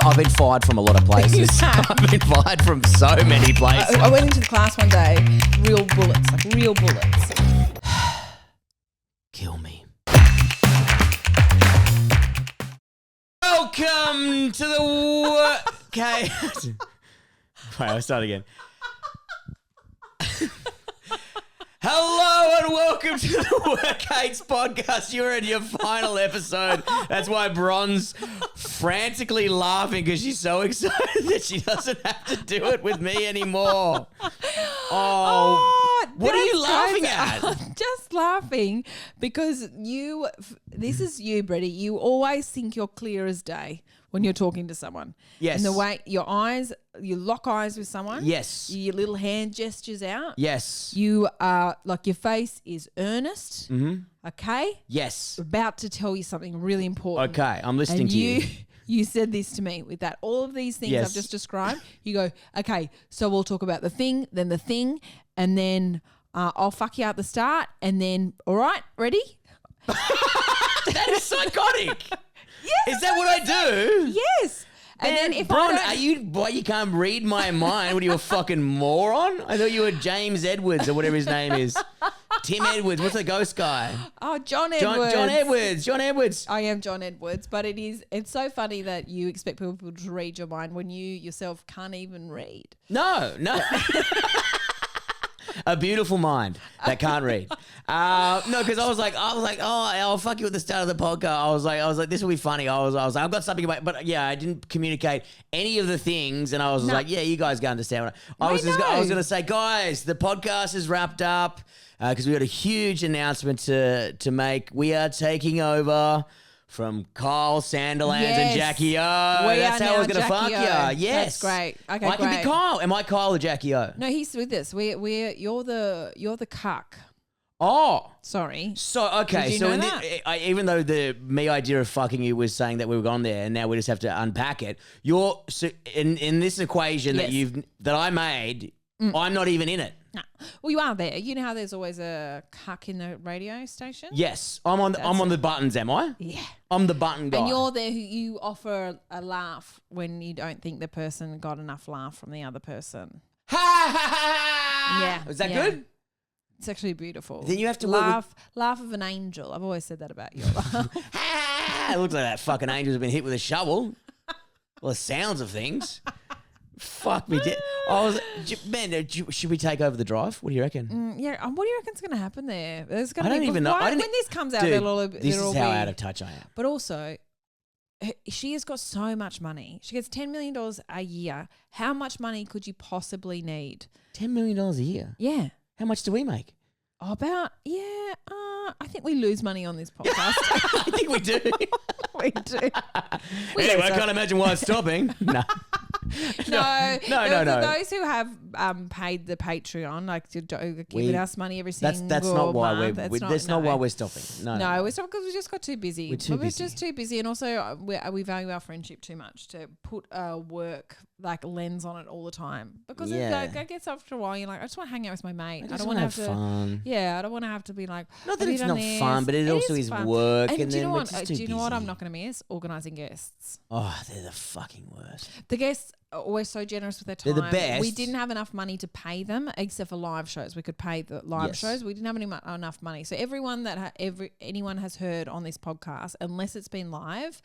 I've been fired from a lot of places. I've been fired from so many places. I went into the class one day, real bullets, like real bullets. Kill me. Welcome to the okay. Wait, I'll start again. Hello and welcome to the Work Hates podcast. You're in your final episode. That's why Bron's frantically laughing because she's so excited that she doesn't have to do it with me anymore. What are you laughing at? I'm just laughing because this is you, Brady. You always think you're clear as day when you're talking to someone. Yes. And the way you lock eyes with someone. Yes. Your little hand gestures out. Yes. You are like your face is earnest. Mm-hmm. Okay. Yes. About to tell you something really important. Okay, I'm listening to you. You said this to me with that. All of these things Yes. I've just described. You go, okay, so we'll talk about the thing, and then I'll fuck you out at the start, and then, all right, ready? That is psychotic. Yes. Is that what I do? Yes. And Man, then if Bron, I don't, you can't read my mind? What are you, a fucking moron? I thought you were James Edwards or whatever his name is. Tim Edwards. What's the ghost guy? Oh, John Edwards. John Edwards. I am John Edwards, but it's so funny that you expect people to read your mind when you yourself can't even read. No. A beautiful mind that can't read. No, because I was like, oh, I'll fuck you at the start of the podcast. I was like, this will be funny. I was like, I've got something about, but yeah, I didn't communicate any of the things, and I was like, yeah, you guys go understand. I was going to say, guys, the podcast is wrapped up because we got a huge announcement to make. We are taking over from Kyle Sanderlands and Jackie O. That's how I was going to fuck you. Yes, that's great. Okay, I can be Kyle. Am I Kyle or Jackie O? No, he's with us. You're the cuck. Oh, sorry. So okay, Did you so know even though the idea of fucking you was saying that we were gone there, and now we just have to unpack it. In this equation that I made, I'm not even in it. No. Well, you are there. You know how there's always a cuck in the radio station? Yes, I'm on the buttons. Am I? Yeah. I'm the button guy. And you're there who you offer a laugh when you don't think the person got enough laugh from the other person. Ha ha ha! Yeah. Is that good? It's actually beautiful. Then you have to laugh of an angel. I've always said that about your laugh. It looks like that fucking angel's been hit with a shovel. Well, the sounds of things. Fuck me. Should we take over the drive? What do you reckon? What do you reckon's going to happen there? There's going I don't even know. When this comes out, this is how out of touch I am. But also, she has got so much money. She gets $10 million a year. How much money could you possibly need? $10 million a year? Yeah. How much do we make? I think we lose money on this podcast. I think we do. We do. Anyway, I can't imagine why it's stopping. No. No. Those who have paid the Patreon, like giving us money every single month. That's not why we're stopping. No, we're stopping because we just got too busy. We're just too busy, and also we value our friendship too much to put a work lens on it all the time. Because it gets after a while, you're like, I just want to hang out with my mate. I don't want to have fun. Yeah, I don't want to have to be like. Not that it's not fun, but it also is work. And do you know what? Do you know what I'm not going to miss? Organising guests. Oh, they're the fucking worst. The guests are always so generous with their time. They're the best. We didn't have enough money to pay them, except for live shows. We could pay the live shows. We didn't have enough money. So everyone that anyone has heard on this podcast, unless it's been live,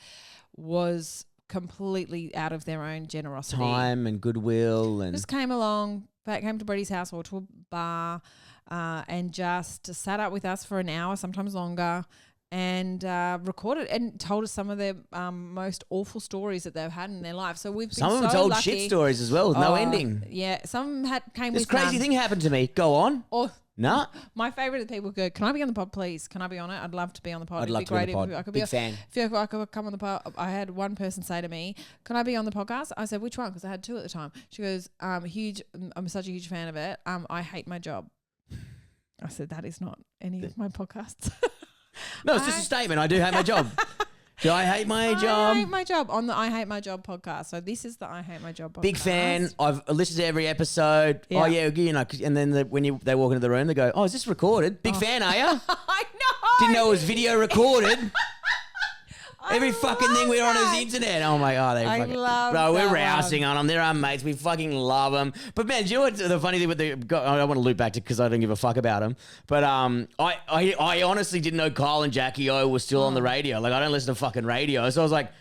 was completely out of their own generosity. Time and goodwill. And just came along, came to Brady's house or to a bar and just sat up with us for an hour, sometimes longer, and recorded and told us some of their most awful stories that they've had in their life. So we've been some of them told lucky. shit stories as well with no ending. Yeah, some came this with crazy thing happened to me. Go on. Or no. My favourite people go, can I be on the pod, please? Can I be on it? I'd love to be on the pod. I'd love to be on the pod. I could be fan. If I could come on the pod. I had one person say to me, can I be on the podcast? I said, which one? Because I had two at the time. She goes, I'm such a huge fan of it. I hate my job. I said, that is not any of my podcasts. No, it's just a statement. I do hate my job. Do I hate my job? I hate my job on the I Hate My Job podcast. So this is the I Hate My Job podcast. Big fan. I've listened to every episode. Yeah. Oh, yeah, you know. And then when they walk into the room, they go, oh, is this recorded? Big fan, are you? I know. Didn't know it was video recorded. Every fucking thing we're on is internet. Oh my God, I love bro, we're that rousing on them. They're our mates. We fucking love them. But man, do you know what's the funny thing with I don't want to loop back to because I don't give a fuck about them. But I honestly didn't know Kyle and Jackie O were still on the radio. Like I don't listen to fucking radio, so I was like,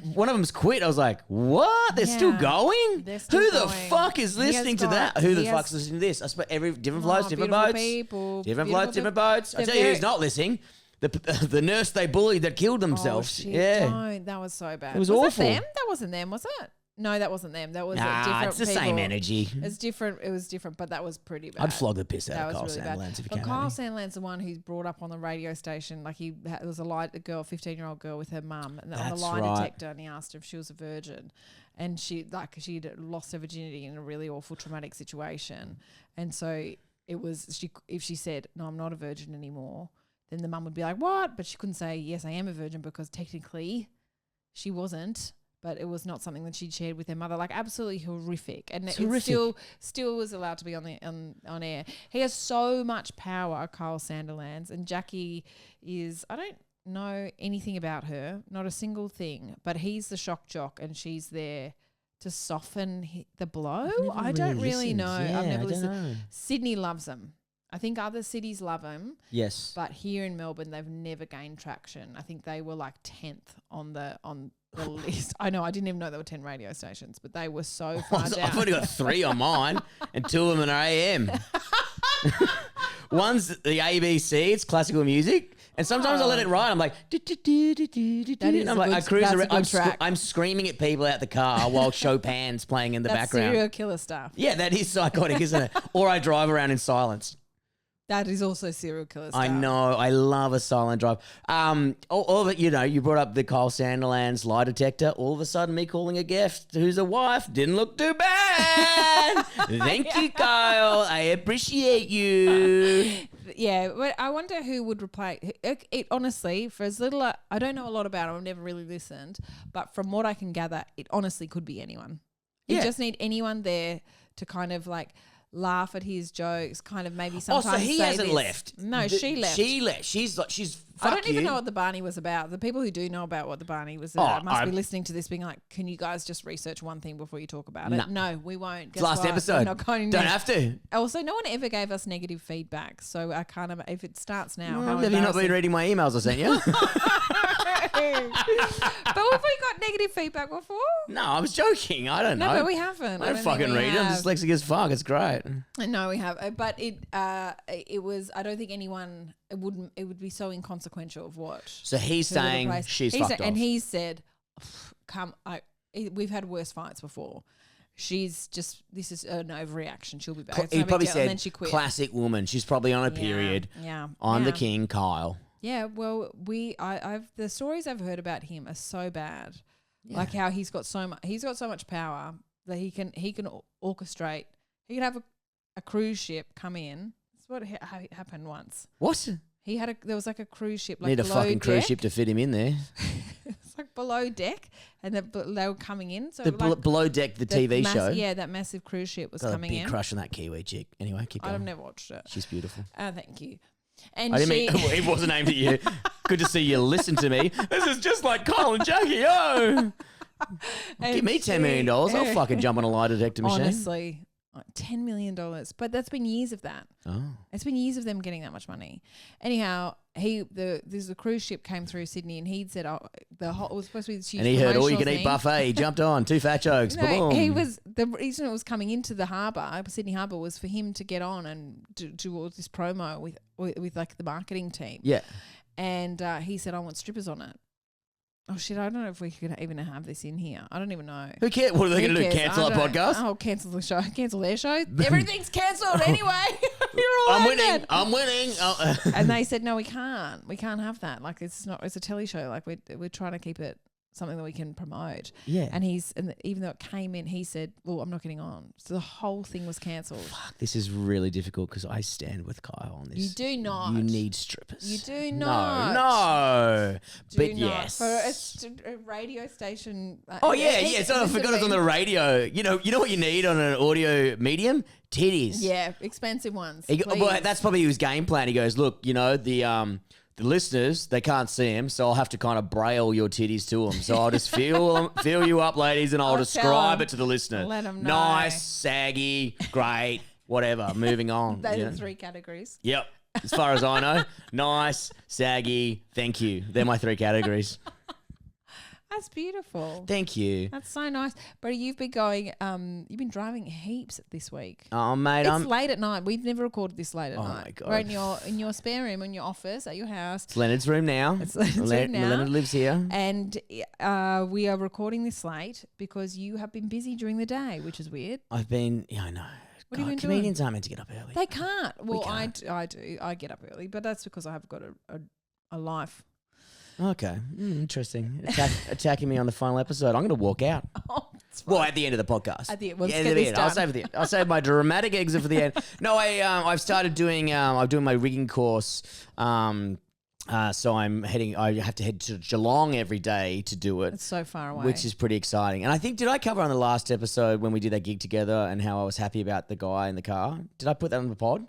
one of them's quit. I was like, what? They're still going? Who the fuck is listening to that? Who the fuck's listening to this? I suppose different floats, different boats. People. Different floats, different boats. I tell you who's not listening. The nurse they bullied that killed themselves. That was so bad. It was awful. That them? That wasn't them, was it? No, that wasn't them. That was different it's the same energy. It's different. It was different, but that was pretty bad. I'd flog the piss out of Kyle Sandlands if you can. Kyle Sandland's the one who's brought up on the radio station. Like there was a 15-year-old girl with her mum on the lie detector, and he asked her if she was a virgin, and she'd lost her virginity in a really awful traumatic situation, and so it was if she said no, I'm not a virgin anymore, then the mum would be like, what? But she couldn't say, yes, I am a virgin because technically she wasn't, but it was not something that she'd shared with her mother. Like absolutely horrific. And it still was allowed to be on air. He has so much power, Kyle Sandilands, and Jackie is, I don't know anything about her, not a single thing, but he's the shock jock and she's there to soften the blow. I don't really know. I've never listened. Sydney loves him. I think other cities love him. Yes. But here in Melbourne, they've never gained traction. I think they were like 10th on the list. I know. I didn't even know there were 10 radio stations, but they were so far down. I've only got 3 on mine and 2 of them are AM. One's the ABC. It's classical music. And sometimes I let it ride. I'm like, I'm like, I cruise around. I'm screaming at people out the car while Chopin's playing in the background. Serial killer stuff. Yeah, that is psychotic, isn't it? Or I drive around in silence. That is also serial killer stuff. I know. I love a silent drive. All of it, you brought up the Kyle Sandilands lie detector. All of a sudden, me calling a guest who's a wife didn't look too bad. Thank you, Kyle. I appreciate you. Yeah, but I wonder who would replace it. Honestly, for as little, I don't know a lot about it. I've never really listened. But from what I can gather, it honestly could be anyone. You just need anyone there to kind of like laugh at his jokes, kind of maybe sometimes so he say hasn't this. left. No, she left. She left. She's I don't even know what the Barney was about. The people who do know about what the Barney was about must be listening to this being like, can you guys just research one thing before you talk about it? No, we won't. It's last episode. Don't have to. Also, no one ever gave us negative feedback. So I kind of, if it starts now. Have you not been reading my emails I sent you? But have we got negative feedback before? No, I was joking. I don't know. No, but we haven't. I don't fucking read it. I'm dyslexic as fuck. It's great. No, we have. But it was, I don't think anyone, it would be so inconsequential of what. So he's saying she's fucked off. And he said, we've had worse fights before. This is an overreaction. She'll be back. He probably said, and then she quit. Classic woman. She's probably on a period. Yeah. I'm the king, Kyle. Yeah, well, the stories I've heard about him are so bad. Yeah. Like how he's got so much power that he can orchestrate. He could have a cruise ship come in. That's what happened once. What? There was like a cruise ship. Like need a fucking cruise ship to fit him in there. It's like below deck, and they were coming in. So below deck, the TV show. Yeah, that massive cruise ship was coming in. Got a big crush on that Kiwi chick. Anyway, keep going. I've never watched it. She's beautiful. Thank you. And I didn't mean it wasn't aimed at you. Good to see you listen to me. This is just like Kyle and Jackie. Oh, give me $10 million. I'll fucking jump on a lie detector machine. Honestly, $10 million. But that's been years of that. Oh, it's been years of them getting that much money. Anyhow, there's a cruise ship came through Sydney, and he'd said, it was supposed to be this huge. And he heard all you can eat buffet. He jumped on 2 fat jokes. No, the reason it was coming into the harbour, Sydney Harbour, was for him to get on and do all this promo with like the marketing team. Yeah, and he said, I want strippers on it. Oh shit! I don't know if we could even have this in here. I don't even know. Who cares? What are they going to do? Cancel our podcast? Oh, cancel the show. Cancel their show. Everything's cancelled anyway. You're all I'm winning. Oh. And they said, no, we can't. We can't have that. Like it's a telly show. Like we're trying to keep it something that we can promote. Yeah. And even though it came in, he said, well, I'm not getting on. So the whole thing was cancelled. Fuck, this is really difficult because I stand with Kyle on this. You do not. You need strippers. You do not. No. But not. yes. For a radio station. Yeah. So I forgot it's on the radio. You know what you need on an audio medium? Titties. Yeah, expensive ones. Well, that's probably his game plan. He goes, look, the The listeners, they can't see them, so I'll have to kind of braille your titties to them. So I'll just feel you up, ladies, and I'll describe it to the listener. Let them know. Nice, saggy, great, whatever. Moving on. Those are 3 categories. Yep. As far as I know, nice, saggy, thank you. They're my 3 categories. That's beautiful. Thank you. That's so nice. But you've been going, you've been driving heaps this week. Oh, mate. It's late at night. We've never recorded this late at night. Oh, my God. We're in your spare room, in your office, at your house. It's Leonard's room now. It's Leonard's room now. Leonard lives here. And we are recording this late because you have been busy during the day, which is weird. I've been, I know. What have you been comedians doing? aren't meant to get up early. They can't. Well, We can't. I do. I get up early, but that's because I have got a life. Okay. Interesting. Attacking me on the final episode. I'm going to walk out. Oh, well, at the end of the podcast. At the end. Well, Yeah, let's at get the this end. done. I'll save the end. I'll save my dramatic exit for the end. No, I've started doing. I'm doing my rigging course. So I'm heading. I have to head to Geelong every day to do it. It's so far away. Which is pretty exciting. And I think, did I cover on the last episode when we did that gig together and how I was happy about the guy in the car? Did I put that on the pod?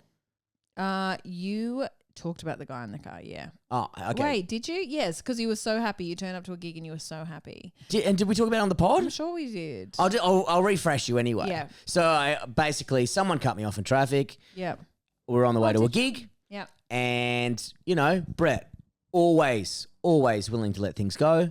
You talked about the guy in the car, yeah. Oh, okay. Wait, did you? Yes, because you were so happy. You turned up to a gig and you were so happy. Did we talk about it on the pod? I'm sure we did. I'll refresh you anyway. Yeah. So basically, someone cut me off in traffic. Yeah. We're on the way to a did you? gig. Yeah. And, Brett, always willing to let things go.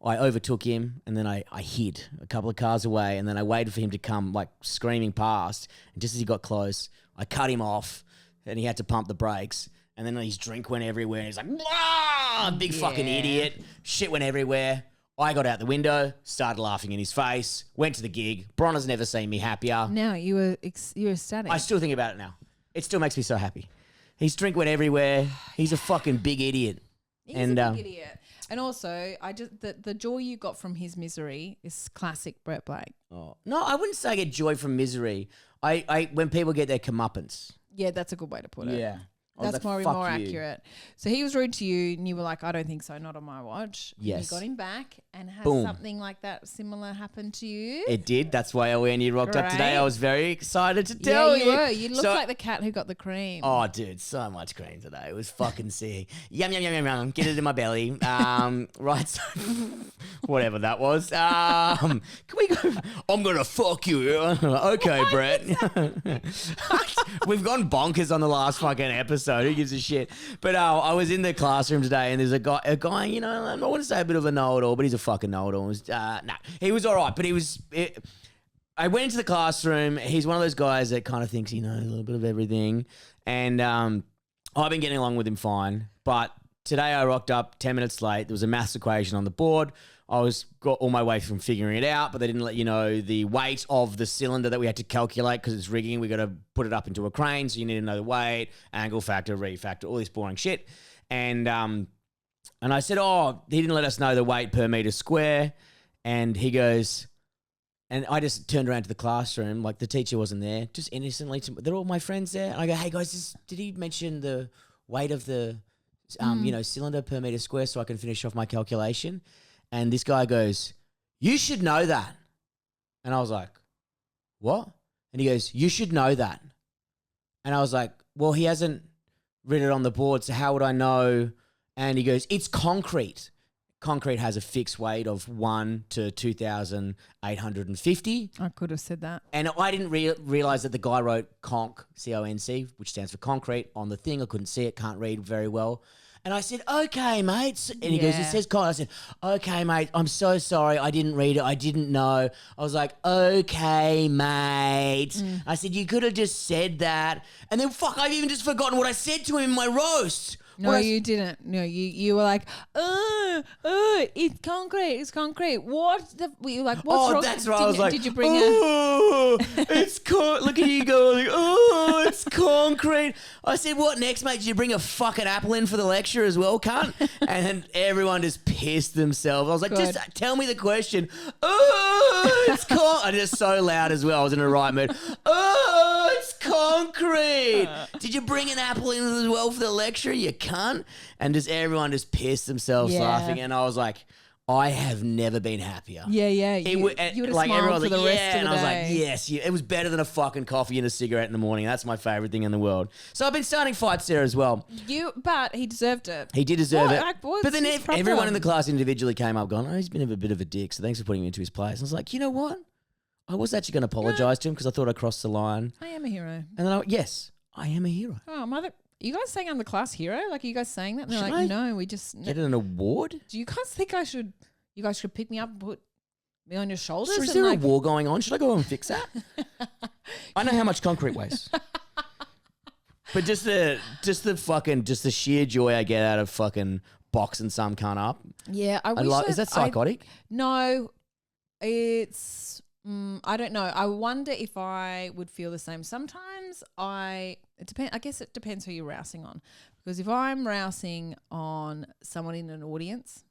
I overtook him and then I hid a couple of cars away and then I waited for him to come like screaming past. And just as he got close, I cut him off and he had to pump the brakes. And then his drink went everywhere. And he's like, "Wah! Big fucking idiot." Shit went everywhere. I got out the window, started laughing in his face, went to the gig. Bron has never seen me happier. No, you were ecstatic. I still think about it now. It still makes me so happy. His drink went everywhere. He's a fucking big idiot. He's a big idiot. And also, I just the joy you got from his misery is classic Brett Blake. Oh. No, I wouldn't say I get joy from misery. I when people get their comeuppance. Yeah, that's a good way to put it. Yeah. That's like, more "Fuck you." accurate. So he was rude to you and you were like, I don't think so, not on my watch. Yes. And you got him back and has Boom. something like that similar happen to you? It did. That's why when you rocked up today, Great. I was very excited to tell yeah, you. you were. You looked So- like the cat who got the cream. Oh, dude, so much cream today. It was fucking sick. Yum, yum, yum, yum, yum. Get it in my belly. Right, so whatever that was. Can we go? I'm going to fuck you. Okay, Brett. We've gone bonkers on the last fucking episode. Who gives a shit? But I was in the classroom today and there's a guy, I don't want to say a bit of a know-it-all, but he's a fucking know-it-all. No, he was all right, but I went into the classroom. He's one of those guys that kind of thinks he knows a little bit of everything. And I've been getting along with him fine. But today I rocked up 10 minutes late. There was a maths equation on the board. I got all my way from figuring it out, but they didn't let you know the weight of the cylinder that we had to calculate because it's rigging. We got to put it up into a crane, so you need to know the weight, angle factor, refactor, all this boring shit. And I said, he didn't let us know the weight per meter square. And he goes, and I just turned around to the classroom, like the teacher wasn't there, just innocently. They're all my friends there. And I go, hey guys, did he mention the weight of the cylinder per meter square so I can finish off my calculation? And this guy goes, you should know that. And I was like, what? And he goes, you should know that. And I was like, well, he hasn't written it on the board, so how would I know? And he goes, it's concrete. Concrete has a fixed weight of 1 to 2,850. I could have said that. And I didn't realize that the guy wrote conc, C-O-N-C, which stands for concrete, on the thing. I couldn't see it, can't read very well. And I said, okay, mate. And he goes, it says conc. I said, okay, mate, I'm so sorry. I didn't read it. I didn't know. I was like, okay, mate. I said, you could have just said that. And then, I've even just forgotten what I said to him in my roast. No, you didn't. No, you were like, it's concrete. It's concrete. What the? You were like, what's wrong? That's right. I was like, did you bring it's look at you go, like, it's concrete. I said, what next, mate? Did you bring a fucking apple in for the lecture as well, cunt? And then everyone just pissed themselves. I was like, Good. just tell me the question. It's I just so loud as well. I was in the right mood. It's concrete. Did you bring an apple in as well for the lecture, you cunt? And just everyone just pissed themselves laughing. And I was like, I have never been happier. Yeah. You would have smiled for the rest of the day. And I was like, yes. It was better than a fucking coffee and a cigarette in the morning. That's my favourite thing in the world. So I've been starting fights there as well. But he deserved it. He did deserve it. But then everyone in the class individually came up going, he's been a bit of a dick, so thanks for putting him into his place. And I was like, you know what? I was actually going to apologise to him because I thought I crossed the line. I am a hero. And then yes, I am a hero. Oh, mother. Are you guys saying I'm the class hero? Like, are you guys saying that? And they're like, no, we just... Get an award? Do you guys think you guys should pick me up and put me on your shoulders? So is there a war going on? Should I go and fix that? I know how much concrete weighs. But just the sheer joy I get out of fucking boxing some cunt up. Yeah, is that psychotic? No, it's... I don't know. I wonder if I would feel the same. Sometimes I guess it depends who you're rousing on. Because if I'm rousing on someone in an audience,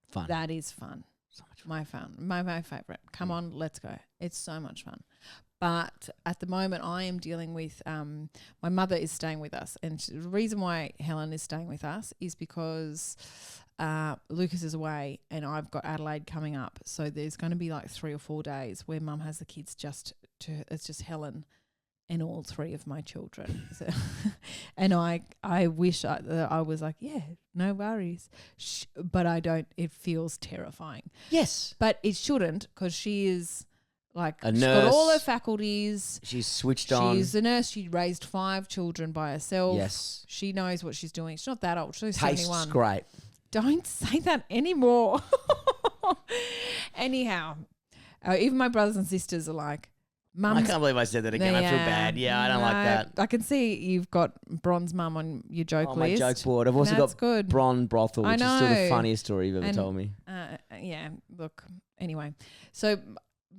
fun. That is fun. So much fun. My favourite. Come on, let's go. It's so much fun. But at the moment I am dealing with, my mother is staying with us. And the reason why Helen is staying with us is because Lucas is away and I've got Adelaide coming up. So there's going to be like 3 or 4 days where Mum has the kids it's just Helen and all 3 of my children. So and I wish I was like, yeah, no worries. But I don't, it feels terrifying. Yes. But it shouldn't, because she is like, a she's nurse. got all her faculties. She's switched on. She's a nurse. She raised 5 children by herself. Yes. She knows what she's doing. She's not that old. She's Tastes 71. great. Don't say that anymore. Anyhow, even my brothers and sisters are like, Mum. I can't believe I said that again. I feel bad. Yeah, I don't like that. I can see you've got Bron's mum on your joke list. My joke board. I've also got good. Bron brothel, which is still the funniest story you've ever told me. Yeah, look, anyway. So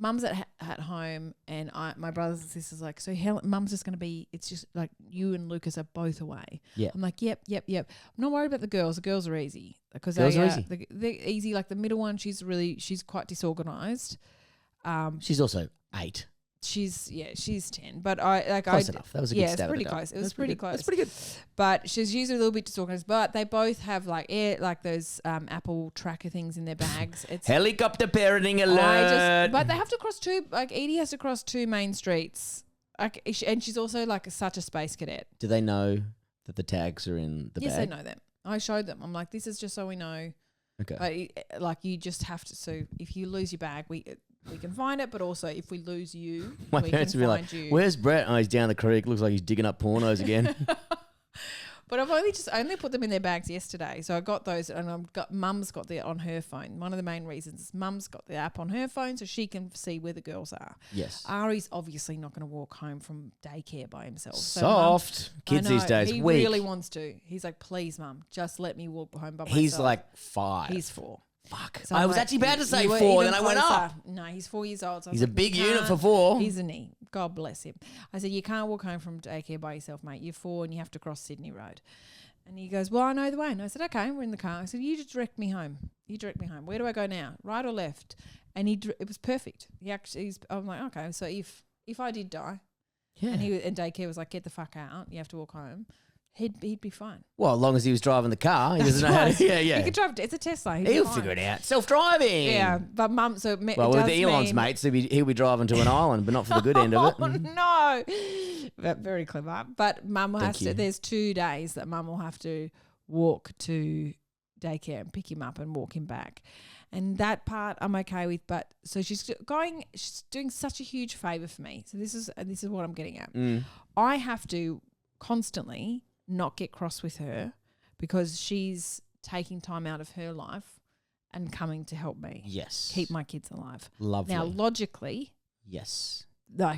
Mum's at home and my brothers and sisters are like, so Mum's just going to be, it's just like you and Lucas are both away. Yeah. I'm like, yep. I'm not worried about the girls. The girls are easy. Because girls are easy. They're easy. Like the middle one, she's quite disorganised. She's also 8. She's 10, but close enough. That was a good stat. It's pretty close. It was pretty close. That's pretty good. But she's usually a little bit disorganized. But they both have like those Apple tracker things in their bags. It's helicopter parenting alert. But they have to cross 2. Like Edie has to cross 2 main streets. And she's also like such a space cadet. Do they know that the tags are in the bag? Yes, they know them. I showed them. I'm like, this is just so we know. Okay. But like you just have to. So if you lose your bag, we can find it, but also if we lose you, my we parents can would be find like, you. "Where's Brett? Oh, he's down the creek. Looks like he's digging up pornos again." But I've only put them in their bags yesterday. So I got those, and Mum's got it on her phone. One of the main reasons is Mum's got the app on her phone so she can see where the girls are. Yes. Ari's obviously not going to walk home from daycare by himself. Soft. Kids these days. He really wants to. He's like, please, Mum, just let me walk home by myself. He's like 5. He's 4. Fuck. So I was actually about to say 4, then I went up. No, he's 4 years old. So he's a big unit for 4. He's a knee. God bless him. I said, you can't walk home from daycare by yourself, mate. You're 4 and you have to cross Sydney Road. And he goes, well, I know the way. And I said, okay, we're in the car. I said, you just direct me home. Where do I go now? Right or left? And it was perfect. I'm like, okay, so if I did die, and daycare was like, get the fuck out, you have to walk home, he'd be fine. Well, as long as he was driving the car, he doesn't know how to. Yeah. He could drive. It's a Tesla. He'll figure it out. Self-driving. Yeah, but Mum. So with the Elon's mates, he'll be driving to an island, but not for the good end of it. Oh no, but very clever. But Mum has to. There's 2 days that Mum will have to walk to daycare and pick him up and walk him back. And that part I'm okay with, but so she's doing such a huge favour for me. So this is what I'm getting at. I have to constantly not get cross with her because she's taking time out of her life and coming to help me. Yes. Keep my kids alive. Lovely. Now, logically. Yes.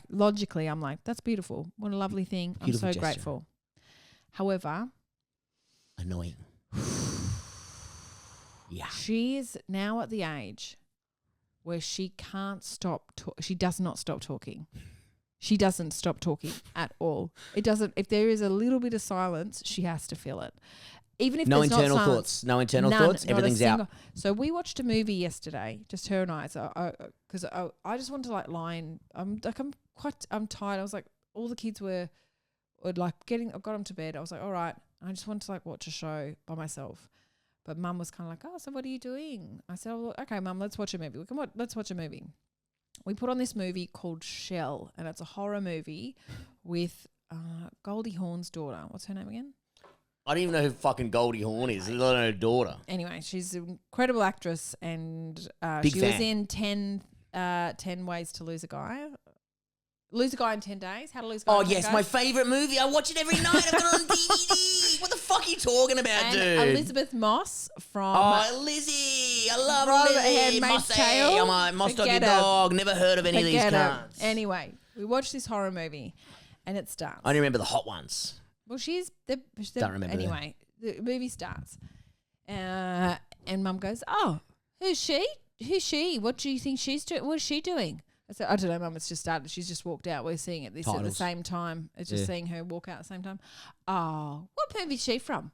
Logically, I'm like, that's beautiful. What a lovely thing. Beautiful I'm so gesture. grateful. However. Annoying. Yeah. She is now at the age where she can't stop. She does not stop talking. She doesn't stop talking at all. It doesn't. If there is a little bit of silence, she has to fill it. Even if no there's internal not thoughts. No internal thoughts. Everything's out. So we watched a movie yesterday, just her and I. So because I just wanted to like lie in. I'm tired. I was like, all the kids were like I got them to bed. I was like, all right. I just wanted to like watch a show by myself. But Mum was kind of like, oh, so what are you doing? I said, oh, okay, Mum, let's watch a movie. Let's watch a movie. We put on this movie called Shell, and it's a horror movie with Goldie Hawn's daughter. What's her name again? I don't even know who fucking Goldie Hawn is. I don't know her daughter. Anyway, she's an incredible actress, and Big she fan. was in 10 Ways to Lose a Guy. Lose a Guy in 10 Days. How to Lose a Guy Oh, in 10 yes, Days. my favourite movie. I watch it every night. I've got it on DVD. What the fuck are you talking about, and dude? Elizabeth Moss from... Oh, Lizzie. I love From Lizzie. Handmaid's Mossy. Tale. I'm a Moss Forget Doggy it. Dog. Never heard of any of these Forget it. cunts. Anyway, we watched this horror movie, and it starts. I only remember the hot ones. Well, she's the Don't remember anyway. The movie starts, and Mum goes, "Oh, who's she? Who's she? What do you think she's doing? What's she doing?" I said, "I don't know, Mum. It's just started. She's just walked out. We're seeing it at the same time. It's just seeing her walk out at the same time." Oh, what movie is she from?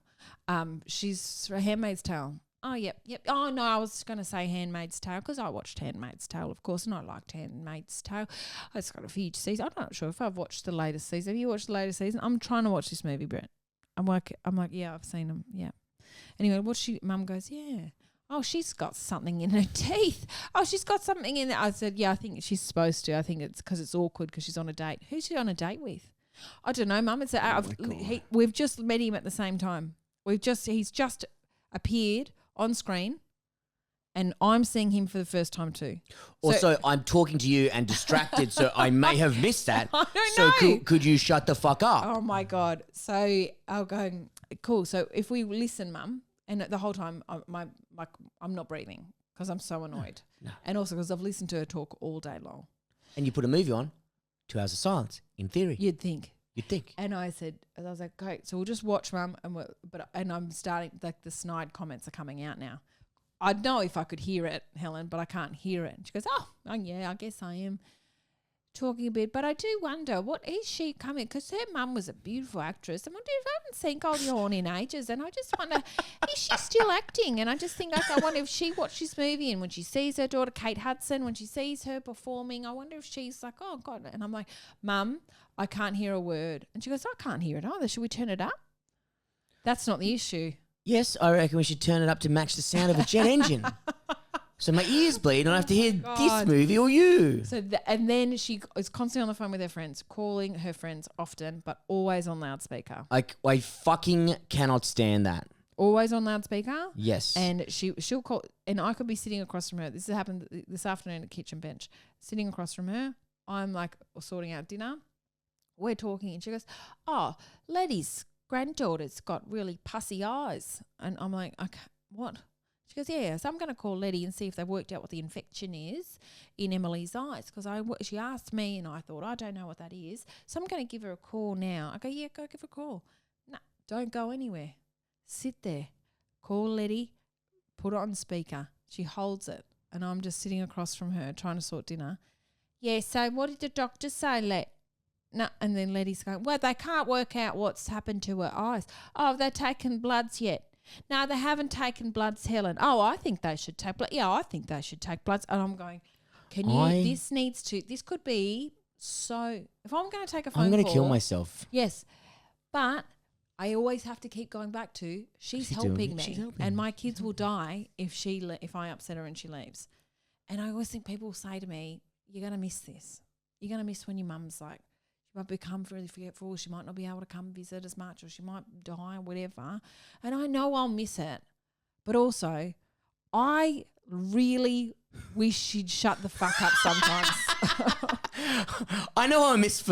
She's from Handmaid's Tale. Oh, yep. Oh, no, I was going to say Handmaid's Tale because I watched Handmaid's Tale, of course, and I liked Handmaid's Tale. It's got a huge season. I'm not sure if I've watched the latest season. Have you watched the latest season? I'm trying to watch this movie, Brett. I'm like, yeah, I've seen them. Yeah. Anyway, Mum goes, yeah. Oh, she's got something in her teeth. Oh, she's got something in there. I said, yeah, I think she's supposed to. I think it's because it's awkward because she's on a date. Who's she on a date with? I don't know, Mum. We've just met him at the same time. He's just appeared on screen, and I'm seeing him for the first time too. Also, I'm talking to you and distracted, so I may have missed that. I don't so know. could you shut the fuck up? Oh my God. So I'll go, cool. So if we listen, Mum, and the whole time I'm not breathing because I'm so annoyed. No. And also because I've listened to her talk all day long. And you put a movie on, 2 hours of silence, in theory. You'd think. And I was like, great. So we'll just watch, Mum. And I'm starting, like the snide comments are coming out now. I'd know if I could hear it, Helen, but I can't hear it. And she goes, oh yeah, I guess I am talking a bit. But I do wonder, what is she coming? Because her mum was a beautiful actress. I haven't seen Goldie Hawn in ages. And I just wonder, is she still acting? And I just think, I wonder if she watched this movie and when she sees her daughter, Kate Hudson, when she sees her performing, I wonder if she's like, oh, God. And I'm like, Mum, I can't hear a word. And she goes, I can't hear it either. Should we turn it up? That's not the issue. Yes, I reckon we should turn it up to match the sound of a jet engine. So my ears bleed and I have to hear this movie or you. So and then she is constantly on the phone with her friends, calling her friends often, but always on loudspeaker. I fucking cannot stand that. Always on loudspeaker? Yes. And she'll call, and I could be sitting across from her. This happened this afternoon at Kitchen Bench. Sitting across from her, I'm like sorting out dinner. We're talking and she goes, oh, Letty's granddaughter's got really pussy eyes. And I'm like, okay, what? She goes, yeah, so I'm going to call Letty and see if they've worked out what the infection is in Emily's eyes because she asked me and I thought, I don't know what that is. So I'm going to give her a call now. I go, yeah, go give her a call. No, don't go anywhere. Sit there. Call Letty, put it on speaker. She holds it and I'm just sitting across from her trying to sort dinner. Yeah, so what did the doctor say, Let? No, and then Letty's going, well, they can't work out what's happened to her eyes. Oh, have they taken bloods yet? No, they haven't taken bloods, Helen. Oh, I think they should take blood. Yeah, I think they should take bloods. And I'm going, this could be so, if I'm going to take a phone call. I'm going to kill myself. Yes, but I always have to keep going back to, she's helping me. And my kids will die if I upset her and she leaves. And I always think people will say to me, you're going to miss this. You're going to miss when your mum's like, she might become really forgetful. She might not be able to come visit as much or she might die or whatever. And I know I'll miss it. But also, I really wish she'd shut the fuck up sometimes. I know I miss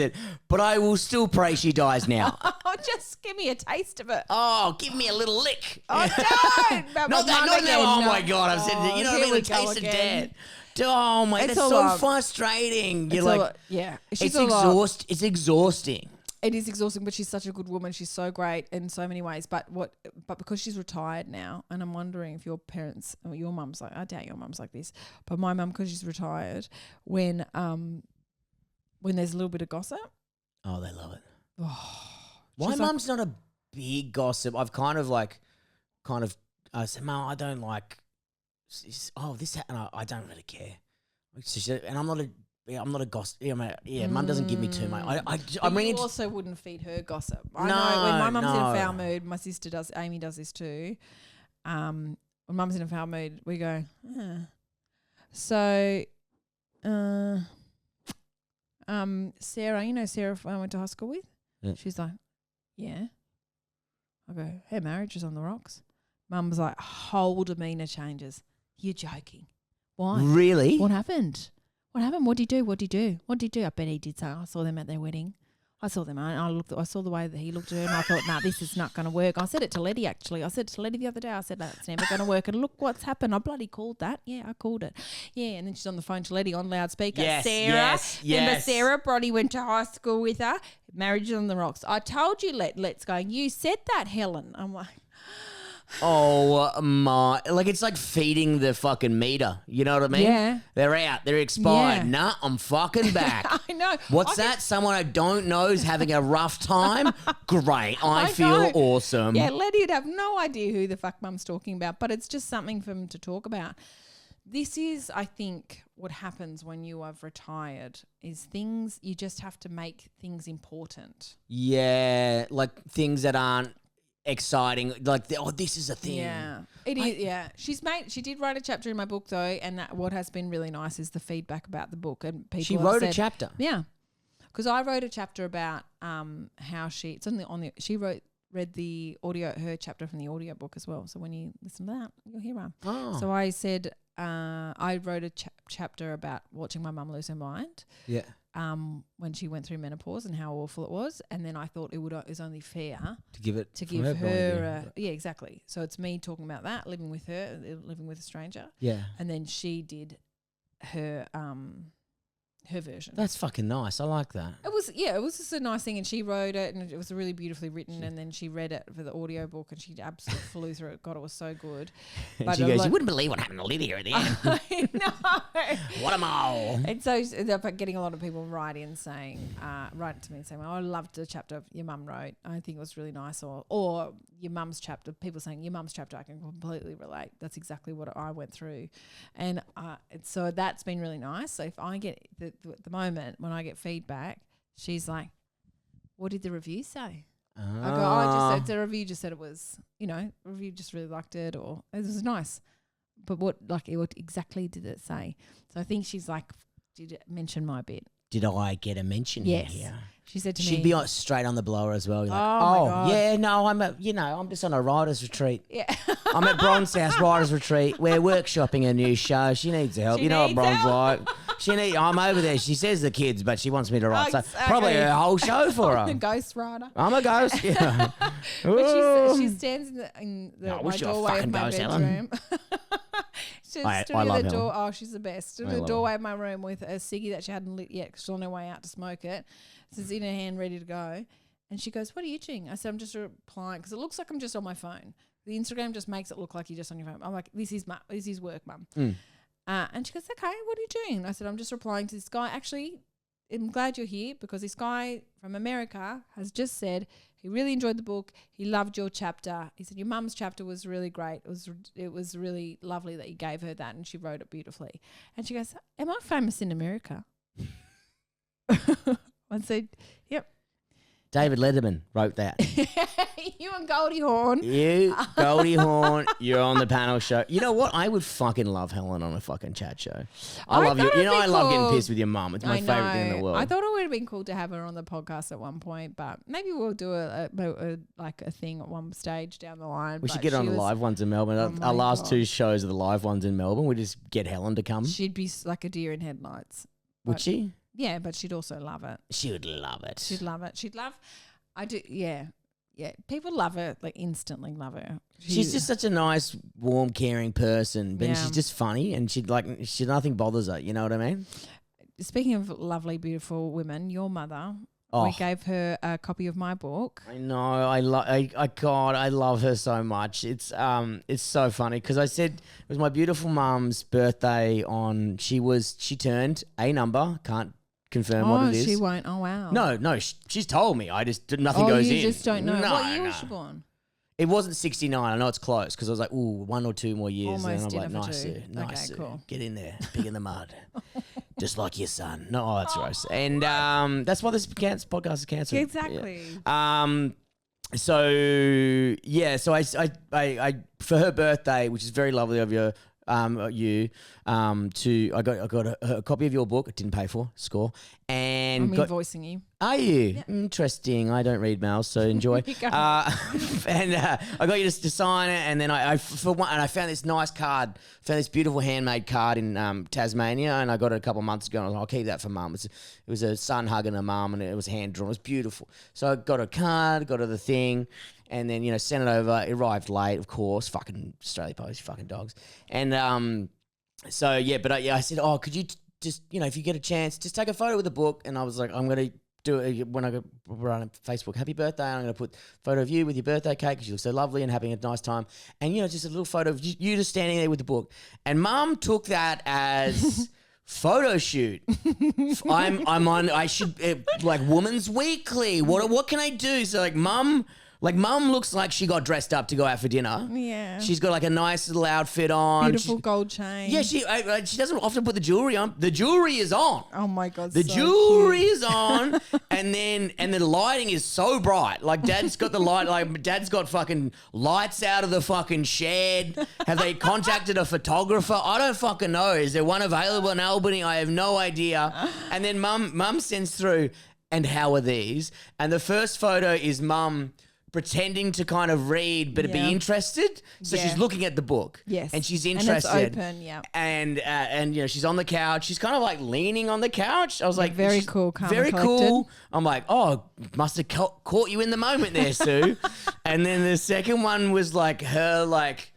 it, but I will still pray she dies now. Oh, just give me a taste of it. Oh, give me a little lick. Oh, don't. Not that. Oh, my God. I've said that. You know what I mean? A taste of death. Oh, my, that's so frustrating. You're like, yeah. It's exhausting. It is exhausting, but she's such a good woman. She's so great in so many ways. But because she's retired now, and I'm wondering if your parents, or your mum's like, I doubt your mum's like this, but my mum, because she's retired, when there's a little bit of gossip. Oh, they love it. Oh, my mum's not a big gossip. I've I said, Mum, I don't like. Oh, this and I don't really care. And I'm not a gossip. Mum doesn't give me too much. You also wouldn't feed her gossip. I know when my mum's in a foul mood, my sister does. Amy does this too. when Mum's in a foul mood, we go, So, Sarah, you know Sarah I went to high school with? Yeah. She's like, yeah. I go, her marriage is on the rocks. Mum's like, whole demeanour changes. You're joking. Why? Really? What happened? What happened? What did he do? What did he do? What did he do? I bet he did so. I saw them at their wedding. I saw them. I saw the way that he looked at her, and I thought, nah, this is not going to work. I said it to Letty, actually. I said to Letty the other day, I said, that's never going to work. And look what's happened. I bloody called that. Yeah, I called it. Yeah, and then she's on the phone to Letty on loudspeaker. Yes, Sarah. yes. Remember Sarah? Bronny went to high school with her. Marriage is on the rocks. I told you, let's go. You said that, Helen. I'm like, oh my! Like it's like feeding the fucking meter. You know what I mean? Yeah. They're out. They're expired. Yeah. Nah, I'm fucking back. I know. What's that? Someone I don't know is having a rough time? Great. I feel know. awesome. Yeah, Letty would have no idea who the fuck Mum's talking about, but it's just something for him to talk about. This is, I think, what happens when you have retired is things, you just have to make things important. Yeah, like things that aren't exciting. Like, this is a thing. Yeah, it is. Yeah, she did write a chapter in my book though, and that what has been really nice is the feedback about the book, and people. She wrote a chapter. Yeah, because I wrote a chapter about how she read the audio, her chapter from the audio book as well. So when you listen to that, you'll hear her. Oh. So I said I wrote a chapter about watching my mum lose her mind. Yeah. When she went through menopause and how awful it was, and then I thought it was only fair to give her yeah, exactly. So it's me talking about that, living with a stranger. Yeah. And then she did her version. That's fucking nice. I like that. It was just a nice thing, and she wrote it, and it was really beautifully written, and then she read it for the audio book, and she absolutely flew through it. God, it was so good. But she goes, you wouldn't believe what happened to Lydia at the end. I know. What a mole. And so getting a lot of people write to me and saying, well, I loved the chapter your mum wrote. I think it was really nice. Or your mum's chapter, people saying your mum's chapter, I can completely relate. That's exactly what I went through. And so that's been really nice. So if I get at the moment when I get feedback, she's like, what did the review say? I go, the review just said it was, review just really liked it, or it was nice. But what exactly did it say? So I think she's like, did it mention my bit? Did I get a mention here? She said to me. She'd be straight on the blower as well. Like, my God. Yeah, no, I'm just on a writer's retreat. Yeah. I'm at Bron's house writer's retreat. We're workshopping a new show. She needs help. You know what Bron's like. I'm over there. She says the kids, but she wants me to write. Exactly. So probably a whole show for her. A ghost writer. I'm a ghost. Yeah. But she stands in my doorway of my bedroom. I love door. Oh, she's the best. In the doorway of my room with a ciggy that she hadn't lit yet because she's on her way out to smoke it. So it's in her hand, ready to go. And she goes, "What are you doing?" I said, "I'm just replying because it looks like I'm just on my phone. The Instagram just makes it look like you're just on your phone." I'm like, "This is work, Mum." And she goes, "Okay, what are you doing?" I said, "I'm just replying to this guy. Actually, I'm glad you're here because this guy from America has just said he really enjoyed the book. He loved your chapter. He said your mum's chapter was really great. It was really lovely that you gave her that, and she wrote it beautifully." And she goes, "Am I famous in America?" I said, "Yep." David Letterman wrote that. You and Goldie Hawn. You, Goldie Hawn, you're on the panel show. You know what? I would fucking love Helen on a fucking chat show. I love you. You know, I love getting pissed with your mum. It's my favourite thing in the world. I thought it would have been cool to have her on the podcast at one point, but maybe we'll do a thing at one stage down the line. We should get on the live ones in Melbourne. Our last two shows are the live ones in Melbourne. We just get Helen to come. She'd be like a deer in headlights. Would she? Yeah, but she'd also love it. She would love it. She'd love it. I do. Yeah. Yeah. People love her, like instantly love her. She's just such a nice, warm, caring person. But she's just funny, and nothing bothers her. You know what I mean? Speaking of lovely, beautiful women, your mother. We gave her a copy of my book. I know. God, I love her so much. It's so funny because I said it was my beautiful mum's birthday she turned a number. Can't confirm what it is. She won't. Oh, wow. No, she's told me. I just, nothing goes in. You just don't know. What year was she born? It wasn't 69. I know it's close because I was like, ooh, 1 or 2 more years. Almost and I'm like, nice. Cool. Get in there. Pig in the mud. Just like your son. No, that's gross. And that's why this podcast is cancelled. Exactly. Yeah. So yeah, so I for her birthday, which is very lovely of you, I got a copy of your book. I didn't pay for, score, and I'm invoicing you. Are you? Yeah. Interesting. I don't read mail, so enjoy. And I got you to sign it, and then I found this nice card, found this beautiful handmade card in Tasmania, and I got it a couple of months ago, and I was like, I'll keep that for mum. It was a son hugging a mum, and it was hand drawn. It was beautiful. So I got a card, got her the thing, and then, sent it over. It arrived late, of course. Fucking Australia Post, fucking dogs. And so, yeah, but I said, oh, could you just, if you get a chance, just take a photo with the book. And I was like, I'm going to do it when I go run on Facebook. Happy birthday. I'm going to put a photo of you with your birthday cake because you look so lovely and having a nice time. And, just a little photo of you just standing there with the book. And Mum took that as... photo shoot. I should like Woman's Weekly. What can I do? So Mum looks like she got dressed up to go out for dinner. Yeah. She's got like a nice little outfit on. Beautiful gold chain. Yeah, she doesn't often put the jewelry on. The jewelry is on. Oh my God. The jewelry is on, and the lighting is so bright. Like Dad's got the light. Like Dad's got fucking lights out of the fucking shed. Have they contacted a photographer? I don't fucking know. Is there one available in Albany? I have no idea. And then Mum sends through. And how are these? And the first photo is Mum pretending to kind of read but be interested. So she's looking at the book. Yes. And she's interested. And it's open, yeah. And she's on the couch. She's kind of like leaning on the couch. I was like, very cool, calm very and collected. Cool. I'm like, oh, must have caught you in the moment there, Sue. And then the second one was like her like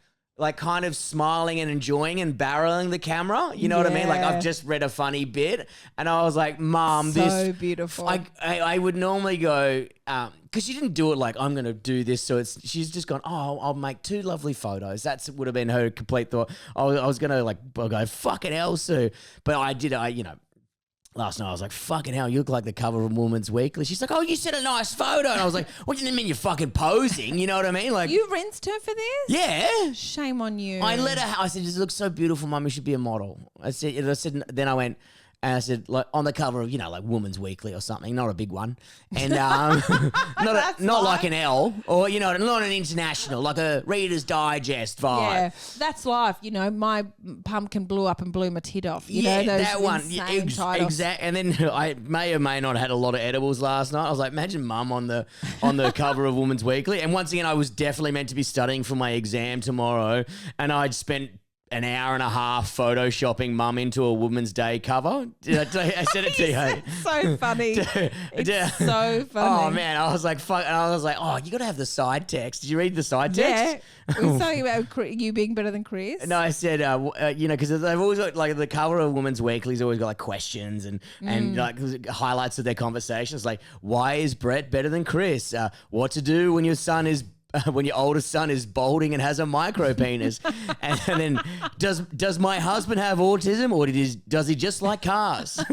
kind of smiling and enjoying and barreling the camera. You know what I mean? Like I've just read a funny bit and I was like, Mom, so beautiful. I would normally go, because she didn't do it like I'm going to do this. So she's just gone, oh, I'll make 2 lovely photos. That would have been her complete thought. I was going to go, fucking hell, Sue. But last night I was like, fucking hell, you look like the cover of Woman's Weekly. She's like, oh, you sent a nice photo. And I was like, what do you mean you're fucking posing? You know what I mean? Like, you rinsed her for this? Yeah. Shame on you. I said, this looks so beautiful, Mum. You should be a model. Then I went, and I said, like on the cover of, like Woman's Weekly or something, not a big one, and not like an L or not an international, like a Reader's Digest vibe. Yeah, that's life. My pumpkin blew up and blew my tit off. Those that one, exactly. And then I may or may not had a lot of edibles last night. I was like, imagine Mum on the cover of Woman's Weekly. And once again, I was definitely meant to be studying for my exam tomorrow, and I'd spent an hour and a half photoshopping Mum into a Woman's Day cover. I said it to you. It's so funny. It's so funny. Oh man, I was like, fuck. And I was like, oh, you got to have the side text. Did you read the side text? Yeah. We were talking about you being better than Chris. No, I said, because they've always got like the cover of Women's Weekly's always got like questions and like highlights of their conversations. Like, why is Brett better than Chris? What to do when your son is when your oldest son is balding and has a micro penis, and then does my husband have autism or does he just like cars?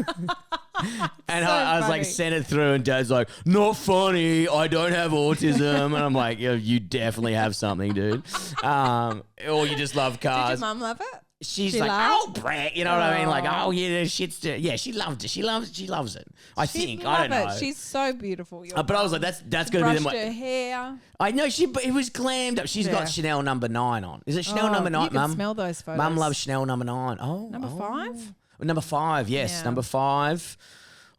And I was like, sent it through, and Dad's like, not funny. I don't have autism, and I'm like, you definitely have something, dude. Or you just love cars. Did your mum love it? She's like, oh, Brett, you know what I mean? Like, oh, yeah, yeah, she loved it. She loves it. I think. I don't know. She's so beautiful. But I was like, that's going to be brushed her hair. I know, it was glammed up. She's got Chanel number 9 on. Is it Chanel number 9, Mum? You can smell those photos. Mum loves Chanel number 9. Oh. Number 5? Number 5, yes. Yeah. Number 5.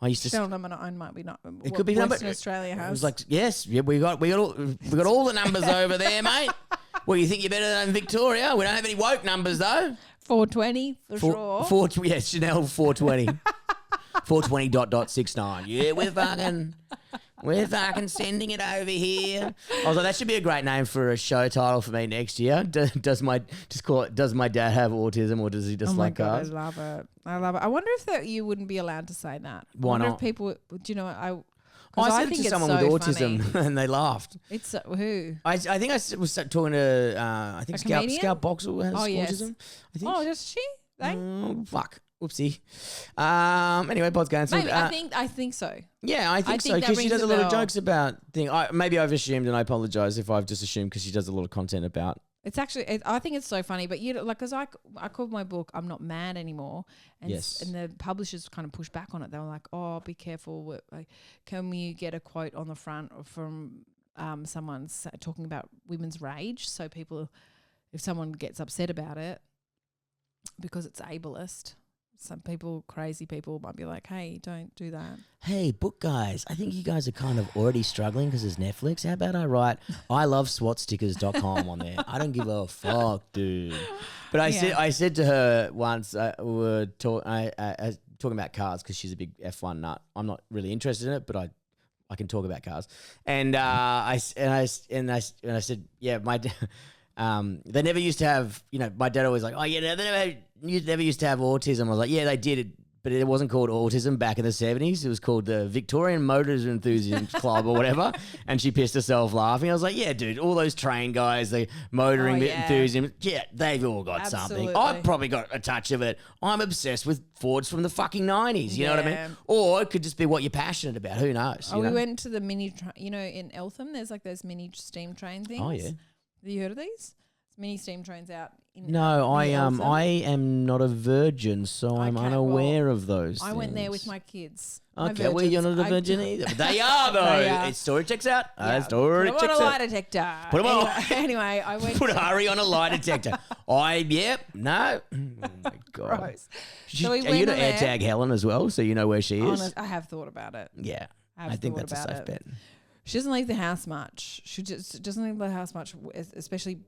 I used to Chanel number 9 might be not. It could be number. Western Australia has. It was like, yes, yeah, we got all the numbers over there, mate. Well, you think you're better than Victoria? We don't have any woke numbers though. 420 for sure. Chanel 420. 420.69. Yeah, we're fucking sending it over here. I was like, that should be a great name for a show title for me next year. Does my dad have autism or does he just like cars? I love it. I wonder if you wouldn't be allowed to say that. Why not? If people, do you know, I said it to someone with autism and they laughed. It's who? I think I was talking to I think Scout Boxall has autism. I think. Oh, does she? Fuck. Whoopsie. Anyway, pod's going. So, maybe, I think so. Yeah, I think so because she does a lot of jokes about things. Maybe I've assumed, and I apologise if I've just assumed because she does a lot of content about. It's actually, I think it's so funny, but because I called my book "I'm Not Mad Anymore," and and the publishers kind of pushed back on it. They were like, "Oh, be careful! Like, can we get a quote on the front from someone's talking about women's rage. So people, if someone gets upset about it because it's ableist, some people, crazy people, might be like, hey, don't do that. Hey, book guys, I think you guys are kind of already struggling because it's Netflix. How about I write I love swatstickers.com on there? I don't give a fuck, dude. But I said to her once, we were talking about cars because she's a big F1 nut. I'm not really interested in it, but I can talk about cars. And I said, yeah, they never used to have, my dad always like, oh yeah, they never used to have autism. I was like, yeah, they did, but it wasn't called autism back in the 70s. It was called the Victorian Motors Enthusiasts Club or whatever. And she pissed herself laughing. I was like, yeah, dude, all those train guys, the motoring enthusiasts, they've all got something. I've probably got a touch of it. I'm obsessed with Fords from the fucking 90s. You know what I mean? Or it could just be what you're passionate about. Who knows? We went to the mini, in Eltham, there's like those mini steam train things. Oh, yeah. Have you heard of these? Mini steam trains out in No, I am not a virgin, so I'm unaware of those. I went there with my kids. Okay, well, you're not a virgin either. But they are, though. They are. Story checks out. Story checks out. Put them on a lie detector. Put them on. Anyway, I went. Put Harry on a lie detector. No. Oh, my God. Gross. So are you to AirTag Helen as well, so you know where she is? I have thought about it. Yeah. I think that's a safe bet. She doesn't leave the house much. She just doesn't leave the house much, especially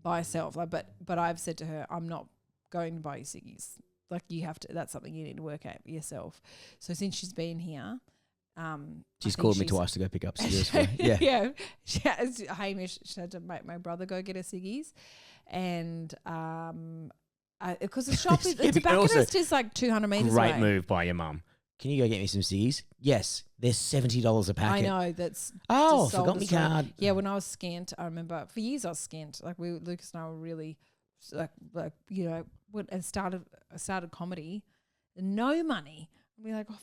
by herself. But I've said to her, I'm not going to buy you ciggies. Like, you have to. That's something you need to work out yourself. So since she's been here, she's called me twice to go pick up ciggies. Yeah. Hamish, she had to make my brother go get her ciggies, and because the shop, the tobacconist is like 200 meters away. Great move by your mum. Can you go get me some ciggies? Yes, they're $70 a packet. I know, that's forgot my card. Yeah, when I was skint, I remember for years I was skint. Like Lucas and I were really and started comedy, no money. And we're like, oh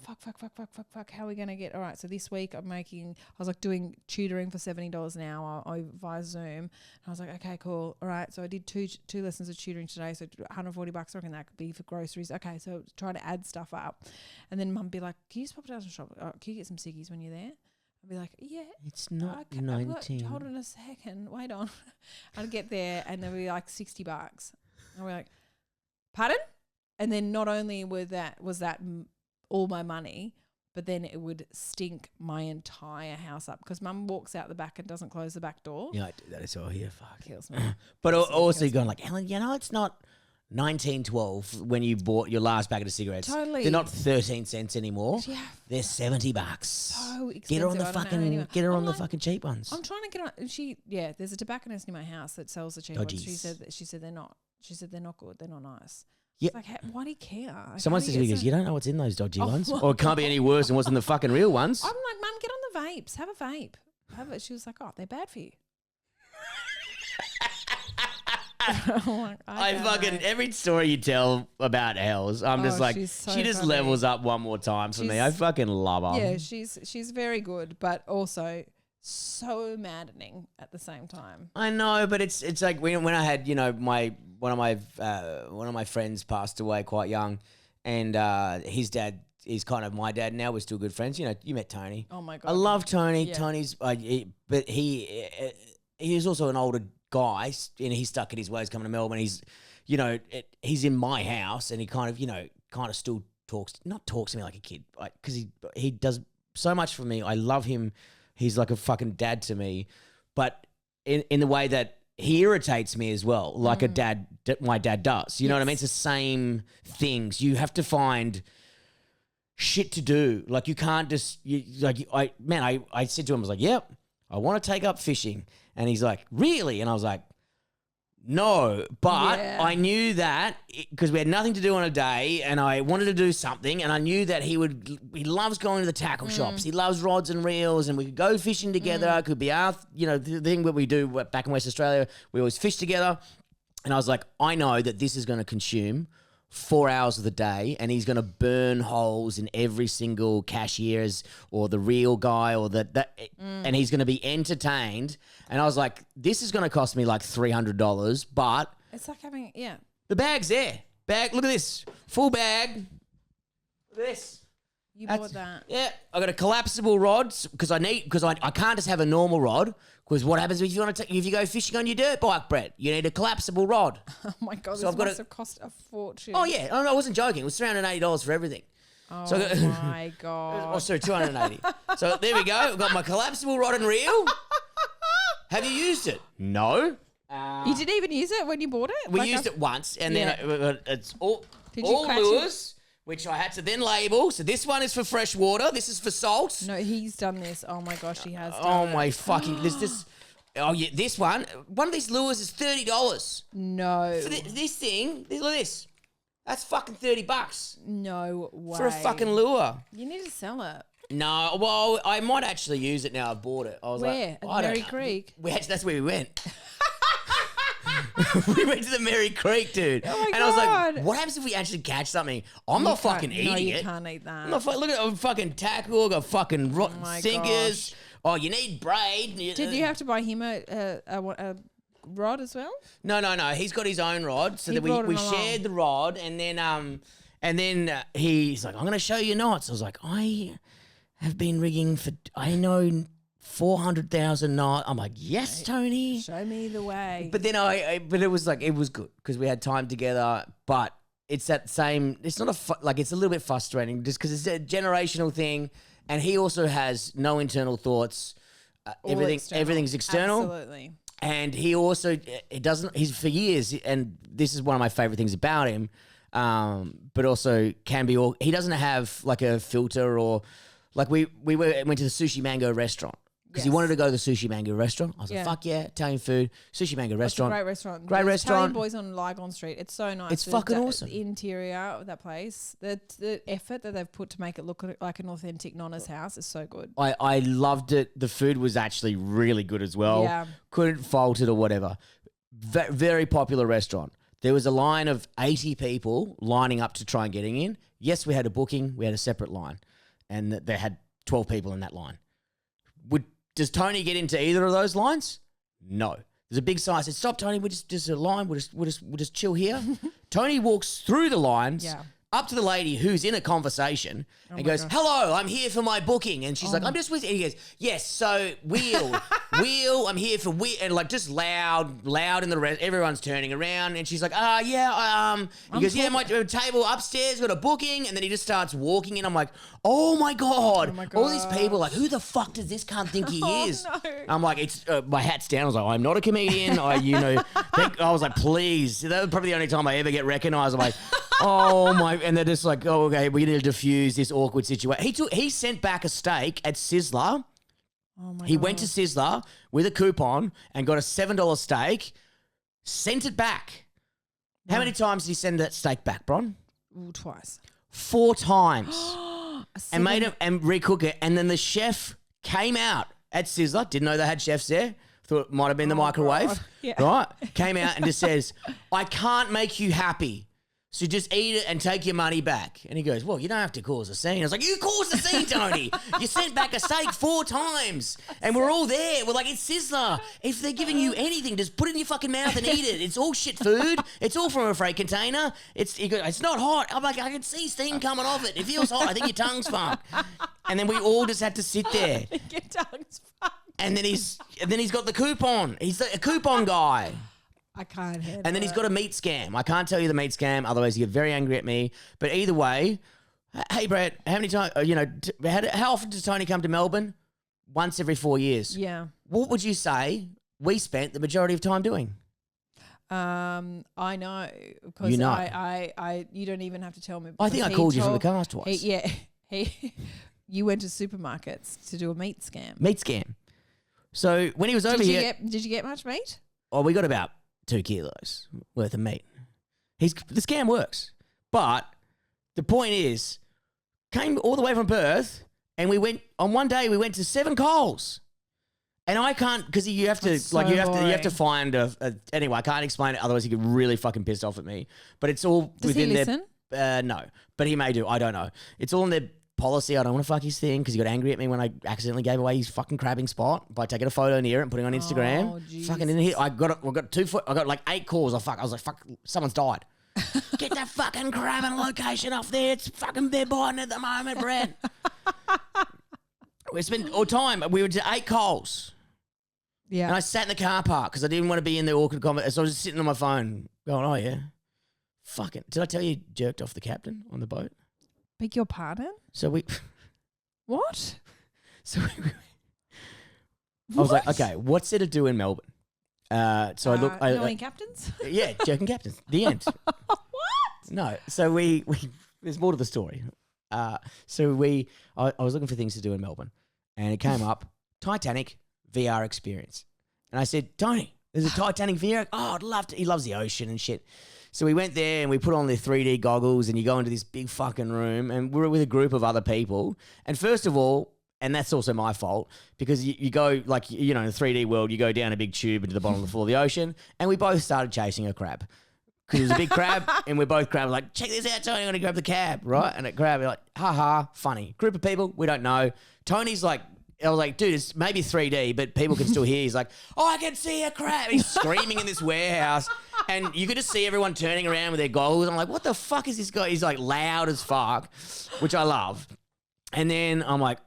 fuck, how are we gonna get? All right, so this week I was like doing tutoring for $70 an hour via Zoom. And I was like, okay, cool. All right, so I did two lessons of tutoring today, so $140. I reckon that could be for groceries. Okay, so trying to add stuff up, and then Mum be like, can you just pop down to the shop? Can you get some ciggies when you're there? I'd be like, yeah. It's not 19. Hold on a second. Wait on. I'd get there and they'd be like $60. And we're like, pardon? And then not only was that all my money, but then it would stink my entire house up because Mum walks out the back and doesn't close the back door. Yeah, I do that as well here. Fuck. Kills me. But also you're going like, Helen, it's not 1912 when you bought your last packet of cigarettes. Totally. They're not 13 cents anymore. Yeah. They're $70. So expensive. Get her on the fucking cheap ones. I'm trying to get on. There's a tobacconist in my house that sells the cheap ones. She said they're not. She said they're not good. They're not nice. Yeah. Like, why do you care? Someone says to me, you don't know what's in those dodgy ones? Or it can't be any worse than what's in the fucking real ones. I'm like, Mum, get on the vapes. Have a vape. She was like, oh, they're bad for you. Every story you tell about Els, I'm just like, she just levels up one more time for me. I fucking love her. Yeah, she's very good, but also so maddening at the same time. I know, but it's like when I had one of my friends passed away quite young, and his dad is kind of my dad now. We're still good friends. You met Tony. Oh my God, I love Tony. Yeah. Tony's, but he is also an older guy, and he's stuck in his ways coming to Melbourne. He's in my house, and he kind of still talks to me like a kid, because he does so much for me. I love him. He's like a fucking dad to me, but in the way that he irritates me as well, like my dad does. You know what I mean? It's the same things. You have to find shit to do. Like, you can't just I said to him, I was like, yep, I want to take up fishing, and he's like, really? And I was like, no, but I knew that because we had nothing to do on a day, and I wanted to do something, and I knew that he loves going to the tackle shops. He loves rods and reels, and we could go fishing together. It could be our, the thing that we do back in West Australia. We always fish together. And I was like, I know that this is going to consume 4 hours of the day, and he's going to burn holes in every single cashier's or the reel guy or and he's going to be entertained. And I was like, this is going to cost me like $300, but it's like having, the bag's there. Look at this. Full bag. Look at this. You bought that. Yeah, I got a collapsible rod because I can't just have a normal rod because what happens if you go fishing on your dirt bike, Brett? You need a collapsible rod. Oh my God, so this must have cost a fortune. Oh yeah, I wasn't joking. It was $380 for everything. Oh so my God. Oh, sorry, $280. So there we go. I've got my collapsible rod and reel. Have you used it? No. You didn't even use it when you bought it? We used it once, and then it's all catch lures. Which I had to then label. So this one is for fresh water. This is for salt. No, he's done this. Oh my gosh, he has done Oh it. my fucking... Oh yeah, this one. One of these lures is $30. No. For this thing, look at this. That's fucking $30. No way. For a fucking lure. You need to sell it. No, well, I might actually use it now I've bought it. I was Where? like... At Merry Creek? That's where we went. We went to the Merry Creek, dude. Oh my God. I was like, what happens if we actually catch something? I'm not fucking eating it. No, you can't eat that. Look at fucking tackle, got fucking sinkers. Gosh. Oh, you need braid. Did you have to buy him a rod as well? No. He's got his own rod. So that we shared the rod and then he's like, I'm going to show you knots. I was like, I have been rigging for, I know 400,000 knots. I'm like, yes, Tony. Show me the way. But then but it was like, it was good because we had time together. But it's that same, it's not it's a little bit frustrating just because it's a generational thing. And he also has no internal thoughts. Everything's external. Absolutely. And he also, he's for years, and this is one of my favorite things about him, but also he doesn't have like a filter or, like we went to the Sushi Mango restaurant. Because he wanted to go to the Sushi Mango restaurant. I was like, fuck yeah, Italian food, Sushi Mango restaurant. It's a great restaurant. Great restaurant. Italian Boys on Lygon Street. It's so nice. It's fucking awesome. The interior of that place, the effort that they've put to make it look like an authentic Nonna's house is so good. I loved it. The food was actually really good as well. Yeah. Couldn't fault it or whatever. Very popular restaurant. There was a line of 80 people lining up to try and getting in. Yes, we had a booking. We had a separate line. And they had 12 people in that line. Does Tony get into either of those lines? No. There's a big sign. I said, stop, Tony. We're just a line. We'll just chill here. Tony walks through the lines up to the lady who's in a conversation and goes, hello, I'm here for my booking. And she's like, I'm just with you. And he goes, yes, so Wheel, I'm here for Wheel. And like just loud in the rest. Everyone's turning around. And she's like, he goes, yeah, my table upstairs got a booking. And then he just starts walking in. I'm like, oh my God. All these people like, who the fuck does this cunt think he is? No. I'm like, it's my hat's down. I was like, I'm not a comedian. I was like, please. That was probably the only time I ever get recognized. I'm like, oh my, and they're just like, oh, okay, we need to diffuse this awkward situation. He sent back a steak at Sizzler. Oh my He God. went to Sizzler with a coupon and got a $7 steak, sent it back. How many times did he send that steak back, Bron? Ooh, twice. 4 times. And made him and recook it. And then the chef came out at Sizzler, didn't know they had chefs there. Thought it might have been the microwave. Yeah. Right? Came out and just says, I can't make you happy. So just eat it and take your money back. And he goes, well, you don't have to cause a scene. I was like, you caused a scene, Tony. You sent back a steak 4 times. And we're all there. We're like, it's Sizzler. If they're giving you anything, just put it in your fucking mouth and eat it. It's all shit food. It's all from a freight container. He goes, it's not hot. I'm like, I can see steam coming off it. It feels hot. I think your tongue's fucked. And then we all just had to sit there. Your tongue's fucked. And then he's got the coupon. He's a coupon guy. I can't handle And then he's got a meat scam. I can't tell you the meat scam, otherwise you get very angry at me. But either way, hey Brett, how many times? How often does Tony come to Melbourne? Once every 4 years. Yeah. What would you say we spent the majority of time doing? I know because you know. I you don't even have to tell me. I think I called you from the cast twice. You went to supermarkets to do a meat scam. Meat scam. So when he was over here, did you get much meat? Oh, we got about 2 kilos worth of meat. The scam works. But the point is, came all the way from Perth and we went to 7 Coles. And I can't, because you have to find anyway, I can't explain it, otherwise he get really fucking pissed off at me. But it's all within their... Does he listen? No. But he may do, I don't know. It's all in their policy. I don't want to fuck his thing because he got angry at me when I accidentally gave away his fucking crabbing spot by taking a photo near it and putting it on Instagram. Oh, fucking in here. I got like 8 calls. I was like, fuck, someone's died. Get that fucking crab and location off there. It's fucking beer biting at the moment, Brent. We spent all time. We were to 8 Coles. Yeah. And I sat in the car park because I didn't want to be in the awkward conversation. So I was just sitting on my phone going, oh, yeah. Fucking. Did I tell you jerked off the captain on the boat? Beg your pardon? So we. What? So I was like, okay, what's there to do in Melbourne? So I look. Knowing captains? Yeah, jerking captains. The end. What? No. So we there's more to the story. I was looking for things to do in Melbourne, and it came up Titanic VR experience, and I said, Tony, there's a Titanic VR. Oh, I'd love to. He loves the ocean and shit. So we went there and we put on the 3D goggles, and you go into this big fucking room, and we're with a group of other people. And first of all, and that's also my fault, because you go, like, you know, in the 3D world, you go down a big tube into the bottom of the floor of the ocean, and we both started chasing a crab. Because it was a big crab, and we're both crab, like, check this out, Tony, I'm going to grab the cab, right? And at crab, we're like, ha, funny. Group of people, we don't know. Tony's like, I was like, dude, it's maybe 3D, but people can still hear. He's like, oh, I can see a crab. He's screaming in this warehouse. And you could just see everyone turning around with their goggles. I'm like, what the fuck is this guy? He's like loud as fuck, which I love. And then I'm like,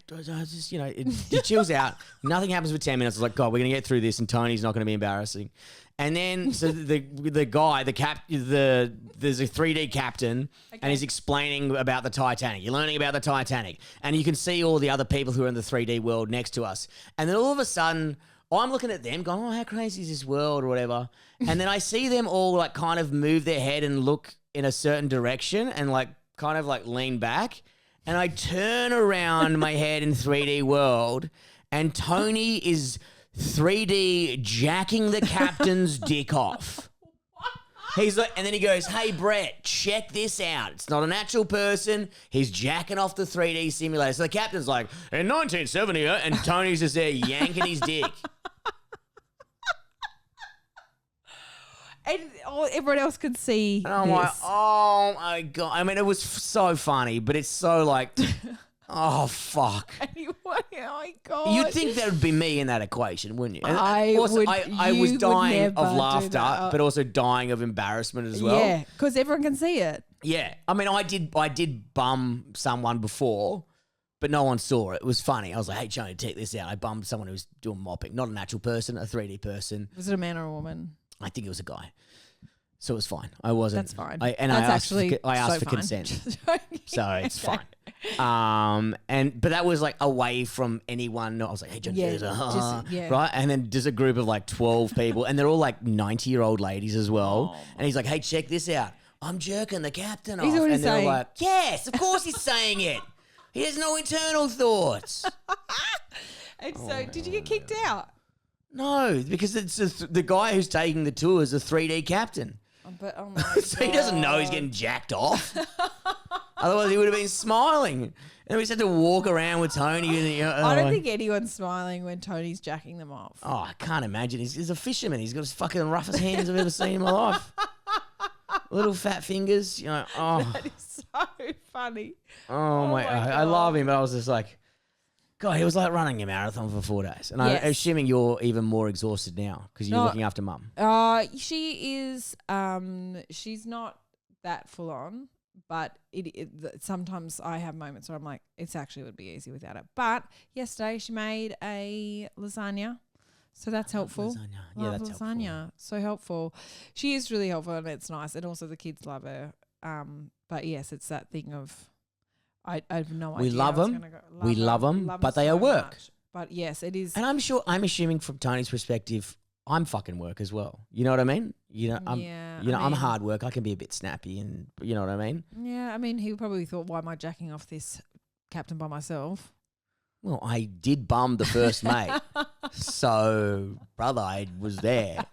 just, you know, it chills out. Nothing happens for 10 minutes. I was like, God, we're going to get through this, and Tony's not going to be embarrassing. And then, so the guy, there's a 3D captain, okay, and he's explaining about the Titanic. You're learning about the Titanic, and you can see all the other people who are in the 3D world next to us. And then all of a sudden, I'm looking at them going, oh, how crazy is this world or whatever. And then I see them all like kind of move their head and look in a certain direction and like kind of like lean back. And I turn around my head in 3D world, and Tony is 3D jacking the captain's dick off. He's like, and then he goes, hey, Brett, check this out. It's not a natural person. He's jacking off the 3D simulator. So the captain's like, in 1970, and Tony's just there yanking his dick. And everyone else could see and I'm like, oh, my God. I mean, it was so funny, but it's so like... Oh, fuck. Anyway, oh, my God. You'd think that would be me in that equation, wouldn't you? And I was dying of laughter, but also dying of embarrassment as well. Yeah, because everyone can see it. Yeah. I mean, I did bum someone before, but no one saw it. It was funny. I was like, hey, Johnny, check this out. I bummed someone who was doing mopping. Not a natural person, a 3D person. Was it a man or a woman? I think it was a guy. So it was fine. I wasn't. That's fine. I asked for consent. So it's fine. But that was like away from anyone. I was like, hey, John, right? And then there's a group of like 12 people, and they're all like 90-year-old ladies as well. Oh, and he's like, hey, check this out. I'm jerking the captain off. And they're like, yes, of course he's saying it. He has no internal thoughts. And so did you get kicked out? No, because it's the guy who's taking the tour is a 3D captain. But oh my so he doesn't know he's getting jacked off. Otherwise, he would have been smiling. And we just had to walk around with Tony. And, I don't think anyone's smiling when Tony's jacking them off. Oh, I can't imagine. He's a fisherman. He's got his fucking roughest hands I've ever seen in my life. Little fat fingers, you know. Oh, that is so funny. Oh my! I love him, but I was just like, God, he was like running a marathon for 4 days. And I'm assuming you're even more exhausted now because you're looking after mum. She is. She's not that full on, but sometimes I have moments where I'm like, it actually would be easy without it. But yesterday she made a lasagna, so that's helpful. Lasagna. Yeah, that's lasagna. Helpful. So helpful. She is really helpful, and it's nice, and also the kids love her. But yes, it's that thing of. I have no idea. We love them. We love them, but they are work. Much. But yes, it is. And I'm assuming from Tony's perspective, I'm fucking work as well. You know what I mean? You know, I'm hard work. I can be a bit snappy, and you know what I mean? Yeah, I mean, he probably thought, why am I jacking off this captain by myself? Well, I did bum the first mate. So, brother, I was there.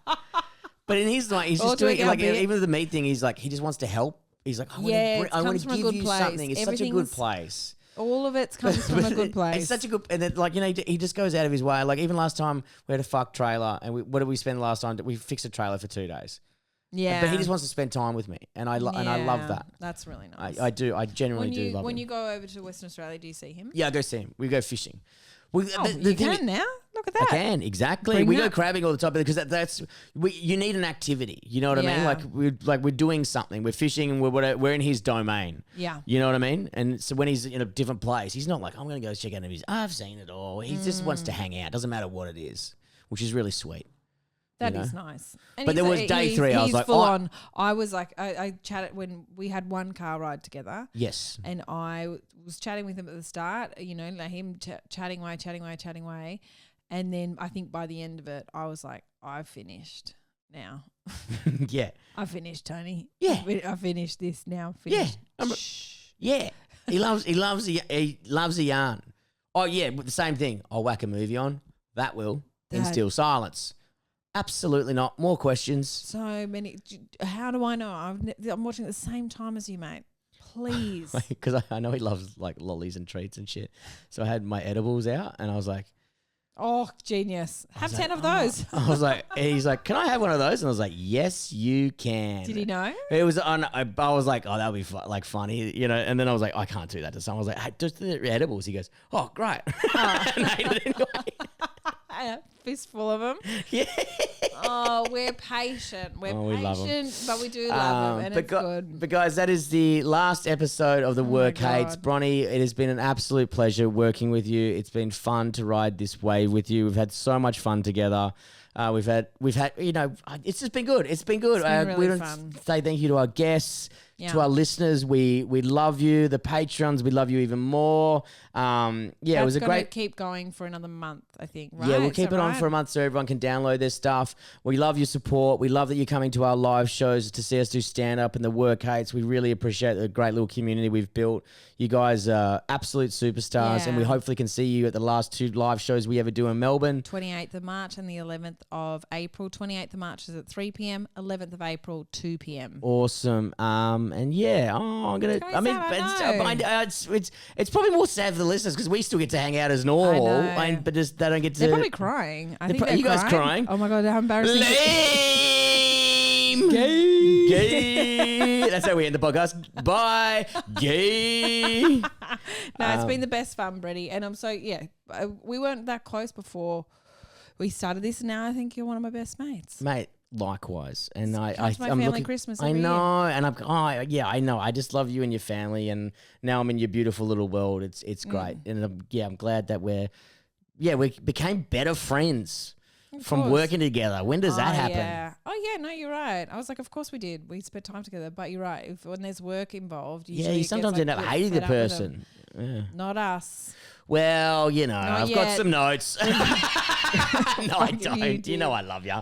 But in his like, he's just doing like even the meat thing. He's like, he just wants to help. He's like, I want to give you something. It's such a good place. All of it comes from a good place. It's such a good, and then, like, you know, he just goes out of his way. Like even last time we had a fuck trailer, and what did we spend last time? We fixed a trailer for 2 days. Yeah, but he just wants to spend time with me, and I love that. That's really nice. I do. I genuinely do love him. When you go over to Western Australia, do you see him? Yeah, I go see him. We go fishing. Well, you can now. Look at that. I can, exactly. We go crabbing all the time because you need an activity. You know what I mean? We're doing something. We're fishing and we're in his domain. Yeah. You know what I mean? And so when he's in a different place, he's not like, I'm going to go check out his. I've seen it all. He just wants to hang out. Doesn't matter what it is, which is really sweet. That is nice. And but there was day 3. I was like, full on. I was like, I chatted when we had one car ride together. Yes. And I was chatting with him at the start, like him chatting away. And then I think by the end of it, I was like, I've finished now. Yeah. I finished, Tony. Yeah. I finished this now. Finished. Yeah. He loves a yarn. Oh yeah, but the same thing. I'll whack a movie on. That will instill silence. Absolutely not. More questions. So many. How do I know? I'm watching at the same time as you, mate. Please. Because I know he loves like lollies and treats and shit. So I had my edibles out and I was like, oh, genius. Have 10 of those. I was like, he's like, can I have one of those? And I was like, yes, you can. Did he know? It was I was like, oh, that'll be funny, you know. And then I was like, I can't do that to someone. I was like, hey, just the edibles. He goes, oh, great. And I ate it anyway. A fistful of them. Yeah. Oh, we're patient. We're patient, but we do love them, and it's good. But guys, that is the last episode of the Work Hates. Bronnie, it has been an absolute pleasure working with you. It's been fun to ride this wave with you. We've had so much fun together. We've had, you know, it's just been good. It's been good. It's been really we don't fun. say thank you to our guests. Yeah. To our listeners, we love you. The patrons, we love you even more. It was a great. Keep going for another month, I think. Right? Yeah, we'll keep it on for a month so everyone can download their stuff. We love your support. We love that you're coming to our live shows to see us do stand up and the Work Hates. We really appreciate the great little community we've built. You guys are absolute superstars, and we hopefully can see you at the last 2 live shows we ever do in Melbourne. 28th of March and the 11th of April. 28th of March is at 3 p.m. 11th of April, 2 p.m. Awesome. And yeah, I'm gonna. I mean, it's probably more sad for the listeners because we still get to hang out as normal, but just they don't get to. They're probably crying. I think are you guys crying? Oh my god, how embarrassing! Lame. Gay. That's how we end the podcast. Bye. Gay. No, it's been the best fun, Brady, and I'm so we weren't that close before we started this, and now I think you're one of my best mates, mate. Likewise, and I'm family looking. Christmas. I know, and I know. I just love you and your family, and now I'm in your beautiful little world. It's great, and I'm glad that we became better friends from working together. When does that happen? Yeah. Oh yeah, no, you're right. I was like, of course we did. We spent time together, but you're right. When there's work involved, you sometimes end up hating the person. Yeah. Not us. Well, you know, I've got some notes. No, I don't. You know I love you.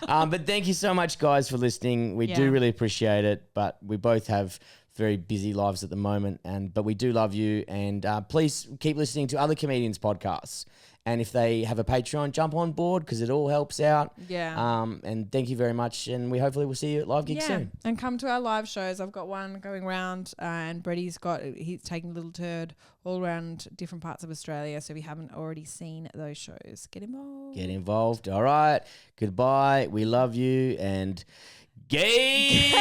But thank you so much, guys, for listening. We do really appreciate it, but we both have very busy lives at the moment, but we do love you. And please keep listening to other comedians' podcasts. And if they have a Patreon, jump on board because it all helps out. Yeah. And thank you very much. And we hopefully will see you at live gigs soon. And come to our live shows. I've got one going round, and Brett's he's taking a little turd all around different parts of Australia. So if you haven't already seen those shows, get involved. Get involved. All right. Goodbye. We love you. And gay.